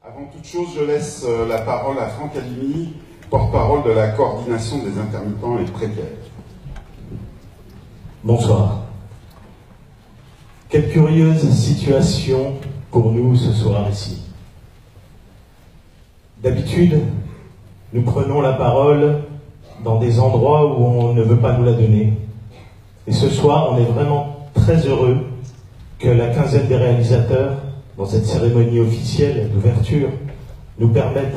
Avant toute chose, je laisse la parole à Franck Alimi, porte-parole de la coordination des intermittents et précaires. Bonsoir. Quelle curieuse situation pour nous ce soir ici. D'habitude, nous prenons la parole dans des endroits où on ne veut pas nous la donner. Et ce soir, on est vraiment très heureux que la quinzaine des réalisateurs, dans cette cérémonie officielle d'ouverture, nous permettent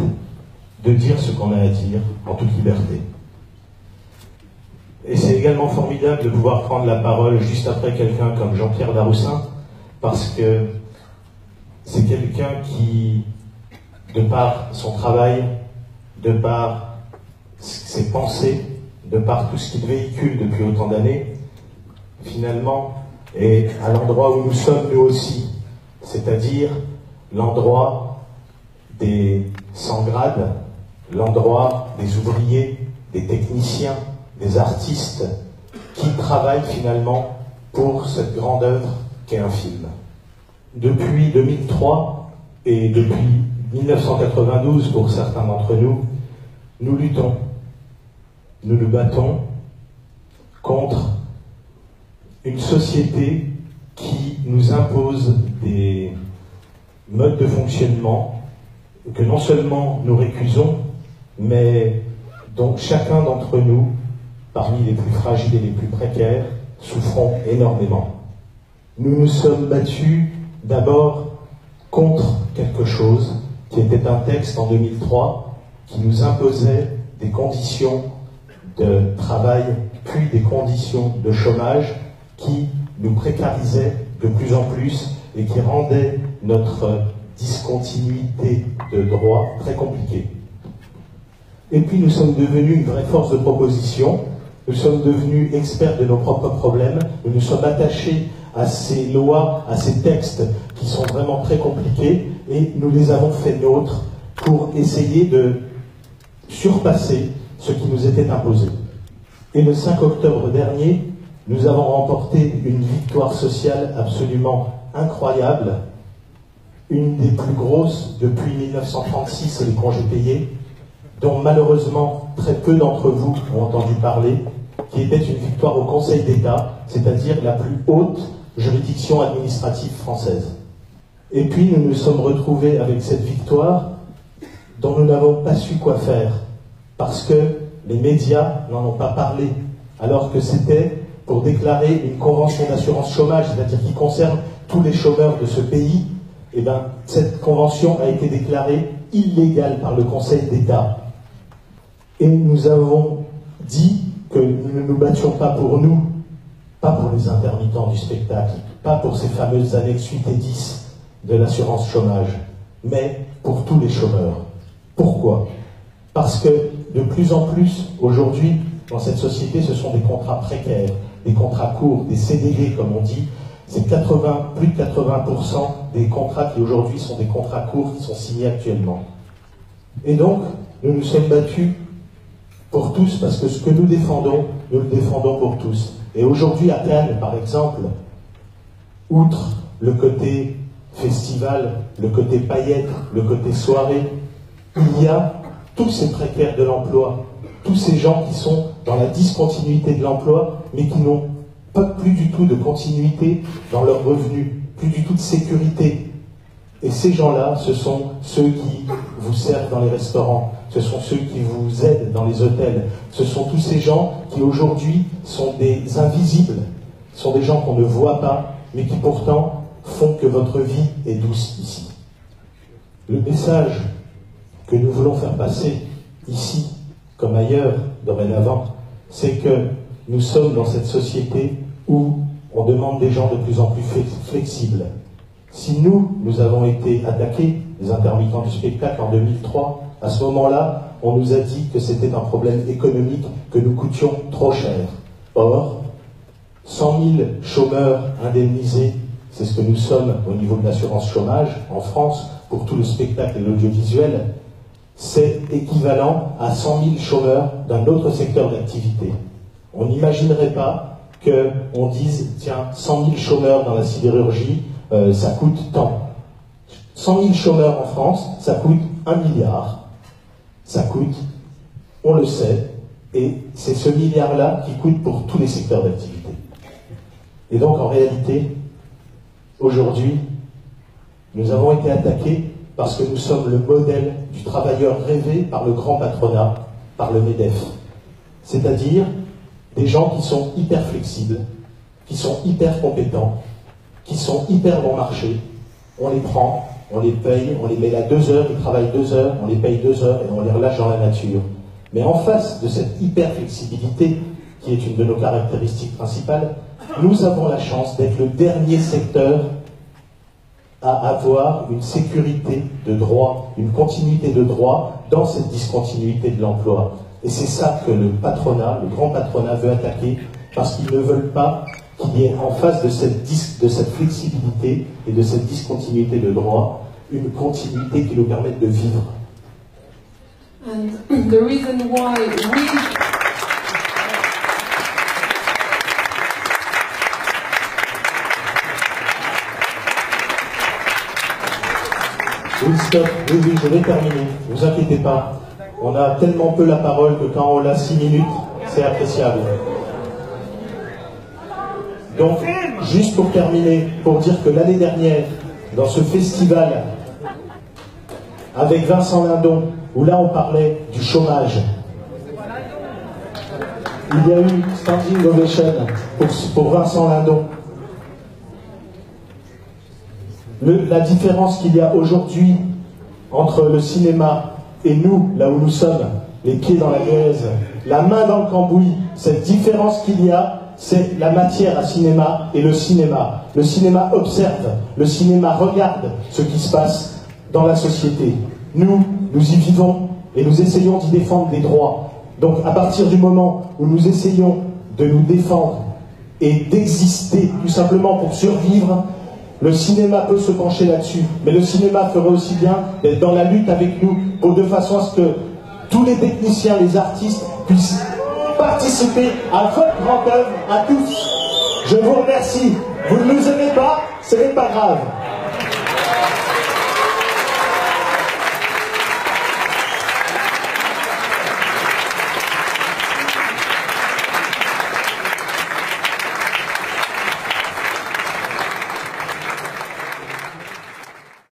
de dire ce qu'on a à dire en toute liberté. Et c'est également formidable de pouvoir prendre la parole juste après quelqu'un comme Jean-Pierre Daroussin, parce que c'est quelqu'un qui, de par son travail, de par ses pensées, de par tout ce qu'il véhicule depuis autant d'années, finalement, est à l'endroit où nous sommes nous aussi, c'est-à-dire l'endroit des sans grades, l'endroit des ouvriers, des techniciens, des artistes qui travaillent finalement pour cette grande œuvre qu'est un film. Depuis 2003 et depuis 1992 pour certains d'entre nous, nous luttons, nous nous battons contre une société qui nous impose des modes de fonctionnement que non seulement nous récusons, mais dont chacun d'entre nous, parmi les plus fragiles et les plus précaires, souffrons énormément. Nous nous sommes battus d'abord contre quelque chose qui était un texte en 2003 qui nous imposait des conditions de travail, puis des conditions de chômage qui nous précarisaient de plus en plus et qui rendaient notre discontinuité de droit très compliquée. Et puis nous sommes devenus une vraie force de proposition, nous sommes devenus experts de nos propres problèmes, nous nous sommes attachés à ces lois, à ces textes qui sont vraiment très compliqués, et nous les avons fait nôtres pour essayer de surpasser ce qui nous était imposé. Et le 5 octobre dernier, nous avons remporté une victoire sociale absolument incroyable, une des plus grosses depuis 1936 et les congés payés, dont malheureusement très peu d'entre vous ont entendu parler, qui était une victoire au Conseil d'État, c'est-à-dire la plus haute juridiction administrative française. Et puis nous nous sommes retrouvés avec cette victoire dont nous n'avons pas su quoi faire, parce que les médias n'en ont pas parlé, alors que c'était pour déclarer une convention d'assurance chômage, c'est-à-dire qui concerne tous les chômeurs de ce pays. Eh bien, cette convention a été déclarée illégale par le Conseil d'État. Et nous avons dit que nous ne nous battions pas pour nous, pas pour les intermittents du spectacle, pas pour ces fameuses annexes 8 et 10 de l'assurance chômage, mais pour tous les chômeurs. Pourquoi? Parce que de plus en plus, aujourd'hui, dans cette société, ce sont des contrats précaires, des contrats courts, des CDD comme on dit. C'est plus de 80% des contrats qui aujourd'hui sont des contrats courts qui sont signés actuellement. Et donc, nous nous sommes battus pour tous, parce que ce que nous défendons, nous le défendons pour tous. Et aujourd'hui, à Cannes, par exemple, outre le côté festival, le côté paillettes, le côté soirée, il y a tous ces précaires de l'emploi, tous ces gens qui sont dans la discontinuité de l'emploi, mais qui n'ont pas plus du tout de continuité dans leurs revenus, plus du tout de sécurité. Et ces gens-là, ce sont ceux qui vous servent dans les restaurants, ce sont ceux qui vous aident dans les hôtels, ce sont tous ces gens qui aujourd'hui sont des invisibles, sont des gens qu'on ne voit pas, mais qui pourtant font que votre vie est douce ici. Le message que nous voulons faire passer ici, comme ailleurs, dorénavant, c'est que nous sommes dans cette société où on demande des gens de plus en plus flexibles. Si nous avons été attaqués, les intermittents du spectacle, en 2003, à ce moment-là, on nous a dit que c'était un problème économique, que nous coûtions trop cher. Or, 100 000 chômeurs indemnisés, c'est ce que nous sommes au niveau de l'assurance chômage en France, pour tout le spectacle et l'audiovisuel, c'est équivalent à 100 000 chômeurs d'un autre secteur d'activité. On n'imaginerait pas qu'on dise, tiens, 100 000 chômeurs dans la sidérurgie, ça coûte tant. 100 000 chômeurs en France, ça coûte 1 milliard. Ça coûte, on le sait, et c'est ce milliard-là qui coûte pour tous les secteurs d'activité. Et donc, en réalité, aujourd'hui, nous avons été attaqués parce que nous sommes le modèle du travailleur rêvé par le grand patronat, par le MEDEF. C'est-à-dire des gens qui sont hyper flexibles, qui sont hyper compétents, qui sont hyper bon marché. On les prend, on les paye, on les met là 2 heures, ils travaillent 2 heures, on les paye 2 heures et on les relâche dans la nature. Mais en face de cette hyper flexibilité, qui est une de nos caractéristiques principales, nous avons la chance d'être le dernier secteur à avoir une sécurité de droit, une continuité de droit dans cette discontinuité de l'emploi. Et c'est ça que le patronat, le grand patronat veut attaquer, parce qu'ils ne veulent pas qu'il y ait en face de cette flexibilité et de cette discontinuité de droit, une continuité qui nous permette de vivre. And the reason why Oui, stop, oui, je vais terminer, ne vous inquiétez pas. On a tellement peu la parole que quand on l'a 6 minutes, c'est appréciable. Donc, juste pour terminer, pour dire que l'année dernière, dans ce festival, avec Vincent Lindon, où là on parlait du chômage, il y a eu standing ovation pour Vincent Lindon. La différence qu'il y a aujourd'hui entre le cinéma et nous, là où nous sommes, les pieds dans la glaise, la main dans le cambouis, cette différence qu'il y a, c'est la matière à cinéma et le cinéma. Le cinéma observe, le cinéma regarde ce qui se passe dans la société. Nous y vivons et nous essayons d'y défendre des droits. Donc à partir du moment où nous essayons de nous défendre et d'exister tout simplement pour survivre, le cinéma peut se pencher là-dessus, mais le cinéma ferait aussi bien d'être dans la lutte avec nous, de façon à ce que tous les techniciens, les artistes puissent participer à votre grande œuvre, à tous. Je vous remercie. Vous ne nous aimez pas, ce n'est pas grave.